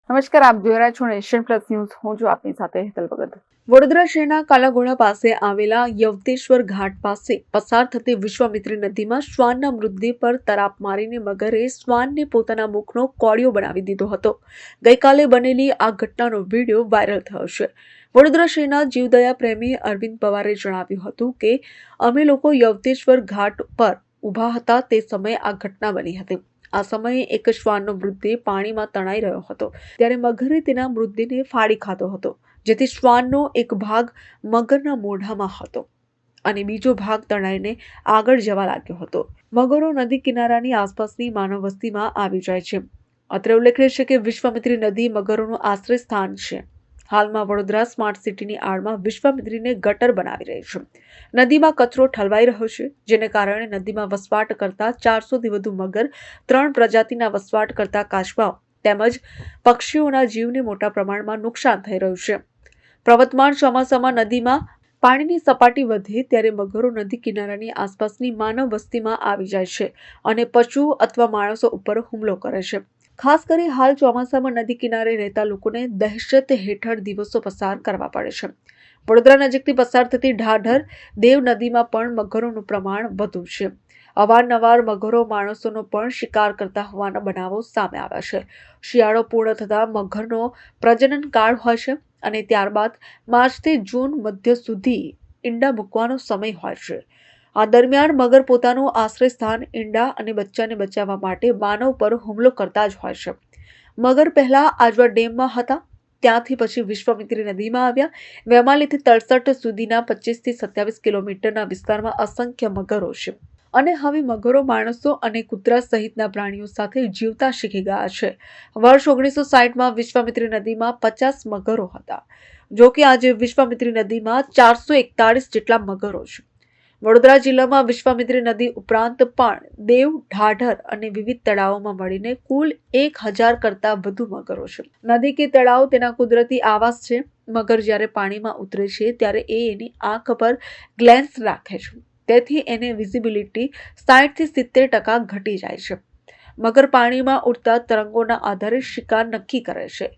નમસ્કાર, આપ જોઈ રહ્યા છો નેશન પ્લસ ન્યૂઝ. હું છું આપની સાથે હેતલ ભગત. વડોદરા શહેરના કાલાઘોડા પાસે આવેલા યવતેશ્વર ઘાટ પાસે પસાર થતી વિશ્વામિત્રી નદીમાં શ્વાનના મૃતદેહ પર તરાપ મારીને મગરે શ્વાનને પોતાના મુખનો કોળિયો બનાવી દીધો હતો. ગઈકાલે બનેલી આ ઘટનાનો વિડીયો વાયરલ થયો છે. વડોદરા શહેરના જીવદયા પ્રેમી અરવિંદ પવારે જણાવ્યું હતું કે અમે લોકો યવતેશ્વર ઘાટ પર ઊભા હતા તે સમયે આ ઘટના બની હતી. આ સમયે એક શ્વાનનો મૃતદેહ પાણીમાં તણાઈ રહ્યો હતો ત્યારે મગરે તેના મૃતદેહને ફાડી ખાધો હતો, જેથી શ્વાનનો એક ભાગ મગરના મોઢામાં હતો અને બીજો ભાગ તણાઈને આગળ જવા લાગ્યો હતો. મગરો નદી કિનારાની આસપાસની માનવ વસ્તીમાં આવી જાય છે. અત્રે ઉલ્લેખનીય છે કે વિશ્વામિત્રી નદી મગરોનું આશ્રય સ્થાન છે. હાલમાં વડોદરા સ્માર્ટ સિટીની આડમાં વિશ્વામિત્રીને ગટર બનાવી રહી છે. નદીમાં કચરો ઠલવાઈ રહ્યો છે, જેને કારણે નદીમાં વસવાટ કરતા 400થી વધુ મગર, 3 પ્રજાતિના વસવાટ કરતા કાચબાઓ તેમજ પક્ષીઓના જીવને મોટા પ્રમાણમાં નુકસાન થઈ રહ્યું છે. પ્રવર્તમાન ચોમાસામાં નદીમાં પાણીની સપાટી વધે ત્યારે મગરો નદી કિનારાની આસપાસની માનવ વસ્તીમાં આવી જાય છે અને પશુઓ અથવા માણસો ઉપર હુમલો કરે છે. ખાસ કરી હાલ ચોમાસામાં નદી કિનારે રહેતા લોકોને દહેશત હેઠળ દિવસો પસાર કરવા પડે છે. વડોદરા નજીકથી પસાર થતી ઢાઢર દેવ નદીમાં પણ મગરોનું પ્રમાણ વધુ છે. અવારનવાર મગરો માણસોનો પણ શિકાર કરતા હોવાના બનાવો સામે આવ્યા છે. શિયાળો પૂર્ણ થતા મગરનો પ્રજનન કાળ હોય છે અને ત્યારબાદ માર્ચથી જૂન મધ્ય સુધી ઈંડા મૂકવાનો સમય હોય છે. આ દરમિયાન મગર પોતાનું આશ્રય સ્થાન, ઈંડા અને બચ્ચાને બચાવવા માટે માનવ પર હુમલો કરતા જ હોય છે. મગર પહેલા આજવા ડેમમાં હતા, ત્યાંથી પછી વિશ્વામિત્રી નદીમાં આવ્યા. વેમાલીથી તળસટ સુધીના 25થી 27 કિલોમીટરના વિસ્તારમાં અસંખ્ય મગરો છે અને હવે મગરો માણસો અને કૂતરા સહિતના પ્રાણીઓ સાથે જીવતા શીખી ગયા છે. વર્ષ 1960માં વિશ્વામિત્રી નદીમાં 50 મગરો હતા, જો કે આજે વિશ્વામિત્રી નદીમાં 441 જેટલા મગરો છે. વડોદરા જિલ્લામાં વિશ્વામિત્રી નદી ઉપરાંત પણ દેવ, ઢાઢર અને વિવિધ તળાવોમાં મળીને કુલ 1000 કરતાં વધુ મગરો છે. નદી કે તળાવ તેના કુદરતી આવાસ છે. મગર જ્યારે પાણીમાં ઉતરે છે ત્યારે એ એની આંખ પર ગ્લેન્સ રાખે છે, તેથી એને વિઝિબિલિટી 60થી 70% ઘટી જાય છે. મગર પાણીમાં ઉડતા તરંગોના આધારે શિકાર નક્કી કરે છે.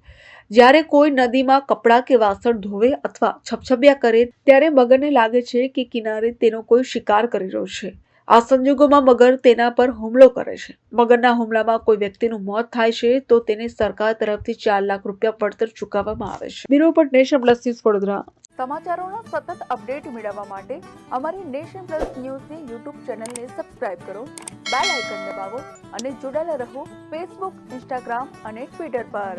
જ્યારે કોઈ નદીમાં કપડાં કે વાસણ ધોવે અથવા છપછપિયા કરે ત્યારે મગરને લાગે છે કે કિનારે તેનો કોઈ શિકાર કરી રહ્યો છે. આ સંજોગોમાં મગર તેના પર હુમલો કરે છે. મગરના હુમલામાં કોઈ વ્યક્તિનું મોત થાય છે તો તેને સરકાર તરફથી 4 લાખ રૂપિયા વળતર ચૂકવવામાં આવે છે. Bureau report, Nation Plus News, Vadodara. સમાચારોના સતત અપડેટ મેળવવા માટે અમારી નેશન પ્લસ ન્યૂઝની યુટ્યુબ ચેનલને સબસ્ક્રાઇબ કરો, બેલ આઇકન દબાવો અને જોડાયેલા રહો ફેસબુક, ઇન્સ્ટાગ્રામ અને ટ્વિટર પર.